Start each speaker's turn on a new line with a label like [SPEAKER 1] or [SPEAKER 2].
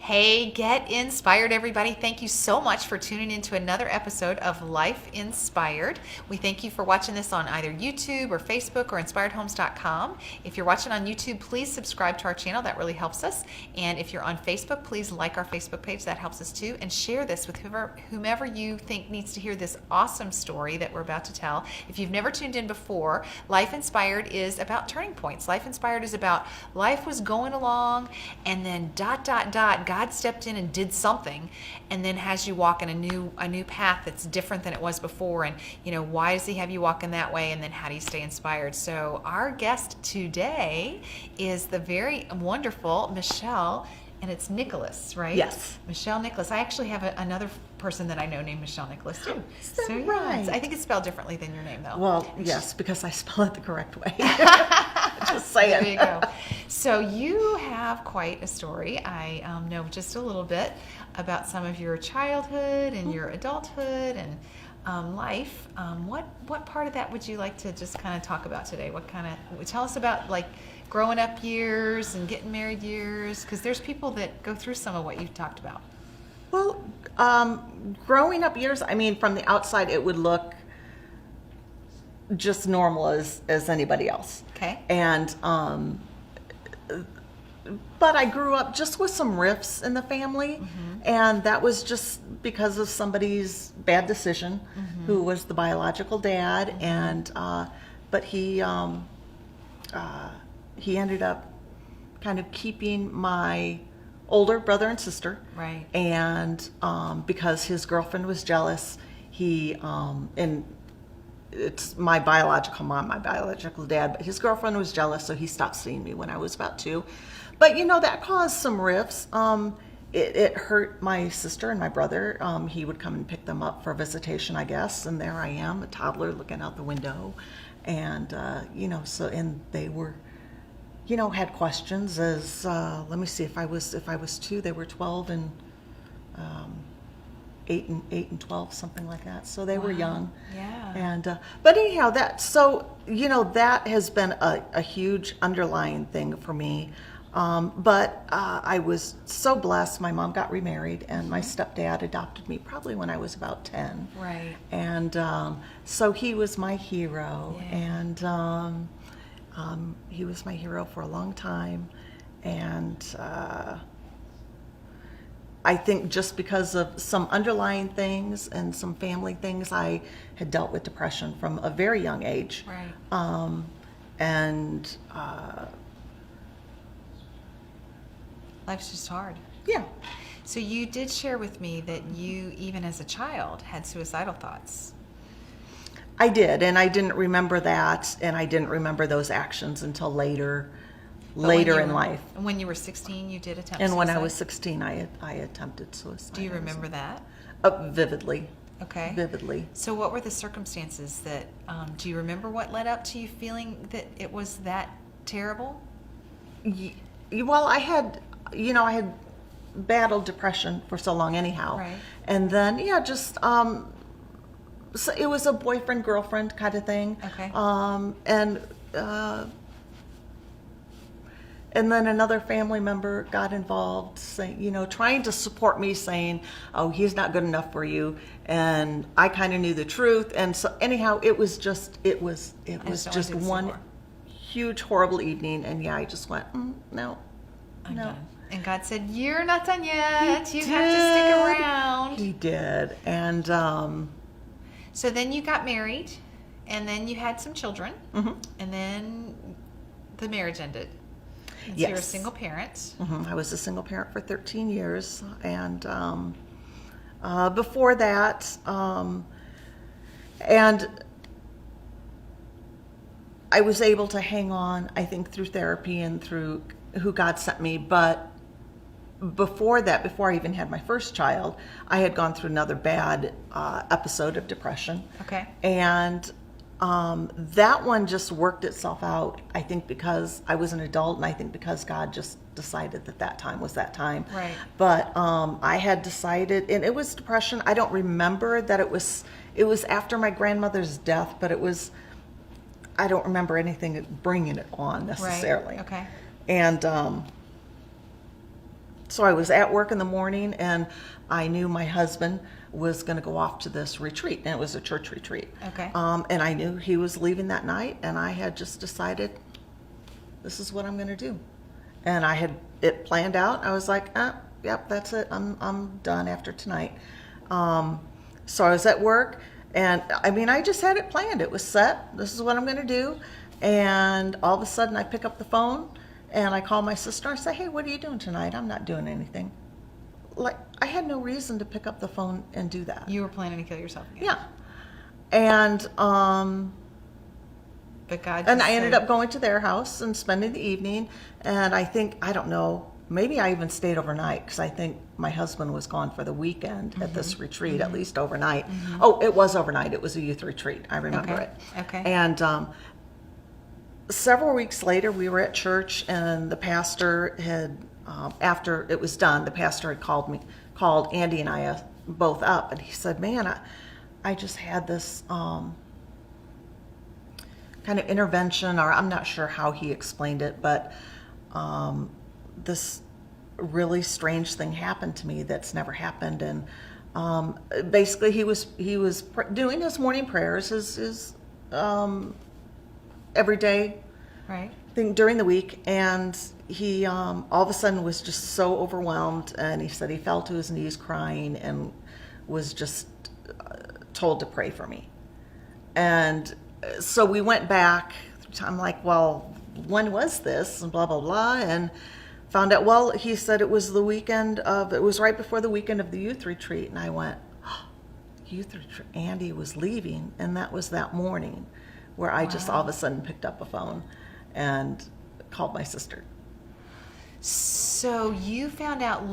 [SPEAKER 1] Hey, get inspired, everybody. Thank you so much for tuning in to another episode of Life Inspired. We thank you for watching this on either YouTube or Facebook or inspiredhomes.com. If you're watching on YouTube, please subscribe to our channel. That really helps us. And if you're on Facebook, please like our Facebook page. That helps us too. And share this with whomever you think needs to hear this awesome story that we're about to tell. If you've never tuned in before, Life Inspired is about turning points. Life Inspired is about life was going along and then ... God stepped in and did something, and then has you walk in a new path that's different than it was before. And why does he have you walk in that way, and then how do you stay inspired? So our guest today is the very wonderful Michelle, and it's Nicholos, right?
[SPEAKER 2] Yes.
[SPEAKER 1] Michelle Nicholos. I actually have another person that I know named Michelle Nicholos too.
[SPEAKER 2] Is that right?
[SPEAKER 1] I think it's spelled differently than your name though.
[SPEAKER 2] Well, yes, because I spell it the correct way. Just saying.
[SPEAKER 1] There you go. So you have quite a story. I know just a little bit about some of your childhood and your adulthood and life. What part of that would you like to just kind of talk about today? Tell us about like growing up years and getting married years, because there's people that go through some of what you've talked about.
[SPEAKER 2] Well, growing up years, I mean, from the outside, it would look just normal as anybody else.
[SPEAKER 1] Okay.
[SPEAKER 2] And, but I grew up just with some rifts in the family, and that was just because of somebody's bad decision, who was the biological dad, and, but he ended up kind of keeping my older brother and sister.
[SPEAKER 1] Right.
[SPEAKER 2] And because his girlfriend was jealous, and it's my biological mom, my biological dad, but his girlfriend was jealous, so he stopped seeing me when I was about 2. But that caused some rifts. It hurt my sister and my brother. He would come and pick them up for visitation, I guess, and there I am, a toddler looking out the window, and and they were, had questions as let me see, if I was 2, they were 12 and 8 and 12, something like that. So they were young.
[SPEAKER 1] Yeah.
[SPEAKER 2] And but anyhow, that has been a huge underlying thing for me. But I was so blessed. My mom got remarried, and my stepdad adopted me probably when I was about 10.
[SPEAKER 1] Right.
[SPEAKER 2] And so he was my hero,
[SPEAKER 1] Yeah.
[SPEAKER 2] and he was my hero for a long time. And I think just because of some underlying things and some family things, I had dealt with depression from a very young age.
[SPEAKER 1] Right.
[SPEAKER 2] And
[SPEAKER 1] Life's just hard.
[SPEAKER 2] yeah.
[SPEAKER 1] So you did share with me that you, even as a child, had suicidal thoughts.
[SPEAKER 2] I did, and I didn't remember that, and I didn't remember those actions until later in life.
[SPEAKER 1] And when you were 16, you did attempt
[SPEAKER 2] And
[SPEAKER 1] suicide?
[SPEAKER 2] when I was 16, I attempted suicide.
[SPEAKER 1] Do you remember that?
[SPEAKER 2] Vividly.
[SPEAKER 1] Okay.
[SPEAKER 2] Vividly.
[SPEAKER 1] So what were the circumstances that, do you remember what led up to you feeling that it was that terrible?
[SPEAKER 2] Well, I had battled depression for so long anyhow.
[SPEAKER 1] Right.
[SPEAKER 2] And then, just, so it was a boyfriend-girlfriend kind of thing.
[SPEAKER 1] Okay.
[SPEAKER 2] And then another family member got involved, saying, trying to support me, saying, "Oh, he's not good enough for you." And I kind of knew the truth, and so anyhow, it was just one huge horrible evening, and I just went, no,
[SPEAKER 1] I'm
[SPEAKER 2] no.
[SPEAKER 1] done. And God said, "You're not done yet. You have to stick around."
[SPEAKER 2] He did, and
[SPEAKER 1] so then you got married, and then you had some children, and then the marriage ended. And so you're a
[SPEAKER 2] Yes.
[SPEAKER 1] single parent.
[SPEAKER 2] I was a single parent for 13 years, and before that, and I was able to hang on, I think, through therapy and through who God sent me. But before that, before I even had my first child, I had gone through another bad episode of depression.
[SPEAKER 1] Okay.
[SPEAKER 2] And that one just worked itself out, I think, because I was an adult, and I think because God just decided that time was that time.
[SPEAKER 1] Right.
[SPEAKER 2] But I had decided, and it was depression. I don't remember that it was after my grandmother's death, but I don't remember anything bringing it on necessarily.
[SPEAKER 1] Right. Okay.
[SPEAKER 2] And So I was at work in the morning, and I knew my husband was going to go off to this retreat, and it was a church retreat.
[SPEAKER 1] Okay.
[SPEAKER 2] And I knew he was leaving that night, and I had just decided, this is what I'm going to do. And I had it planned out. I was like, yep, that's it. I'm done after tonight. So I was at work, and I mean, I just had it planned. It was set. This is what I'm going to do. And all of a sudden, I pick up the phone, and I call my sister. I say, hey, what are you doing tonight? I'm not doing anything. Like, I had no reason to pick up the phone and do that.
[SPEAKER 1] You were planning to kill yourself again.
[SPEAKER 2] Yeah. And
[SPEAKER 1] but God
[SPEAKER 2] and
[SPEAKER 1] just
[SPEAKER 2] I ended
[SPEAKER 1] said-
[SPEAKER 2] up going to their house and spending the evening. And I think, I don't know, maybe I even stayed overnight, because I think my husband was gone for the weekend at this retreat, at least overnight. Oh, it was overnight. It was a youth retreat. I remember
[SPEAKER 1] Okay.
[SPEAKER 2] it.
[SPEAKER 1] Okay.
[SPEAKER 2] And several weeks later, we were at church, and the pastor had, after it was done, the pastor had called Andy and I both up, and he said, man, I just had this kind of intervention, or I'm not sure how he explained it, but this really strange thing happened to me that's never happened. And basically he was doing his morning prayers, his every day
[SPEAKER 1] Right.
[SPEAKER 2] thing during the week, and he all of a sudden was just so overwhelmed, and he said he fell to his knees crying and was just told to pray for me. And so we went back. I'm like, well, when was this? And blah, blah, blah. And found out, well, he said it was it was right before the weekend of the youth retreat. And I went, youth retreat, Andy was leaving. And that was that morning where I just all of a sudden picked up a phone and called my sister.
[SPEAKER 1] So you found out